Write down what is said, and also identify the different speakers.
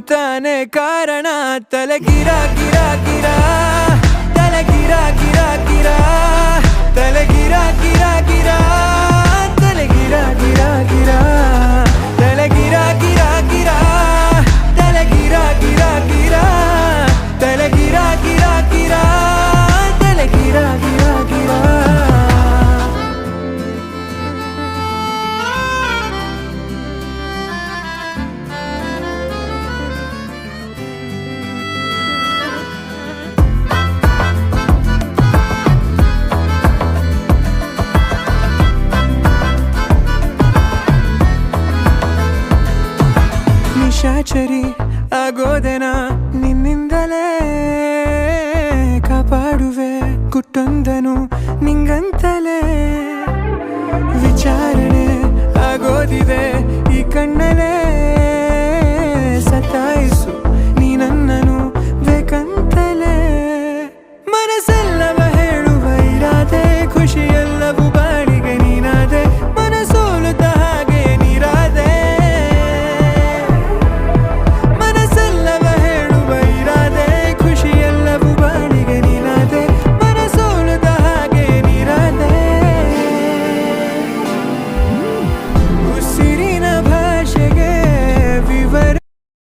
Speaker 1: ತಾನೇ ಕಾರಣ ತಲೆ ಗಿರ ಗಿರ ಗಿರ ತಲೆ ಗಿರ ಗಿರ ಗಿರ ತಲೆ ಗಿರ ಗಿರ ಗಿರ ತಲೆ ಗಿರ ಗಿರ ಗಿರ ತಲೆ ಗಿರ ಗಿರ ಗಿರ ತಲೆ ಗಿರ ಗಿರ ಗಿರ ತಲೆ ಗಿರ ಗಿರ ಗಿರ ತಲೆ ಗಿರ ಗಿರ ಗಿರ ನಿಶಾಚರಿ ಆಗೋದೆನ ನಿನ್ನಿಂದಲೇ ಕಾಪಾಡುವೆ ಗುಟ್ಟೊಂದನು ನಿಂಗಂತಲೇ ವಿಚಾರಣೆ ಆಗೋದಿದೆ ಈ ಕಣ್ಣಲೇ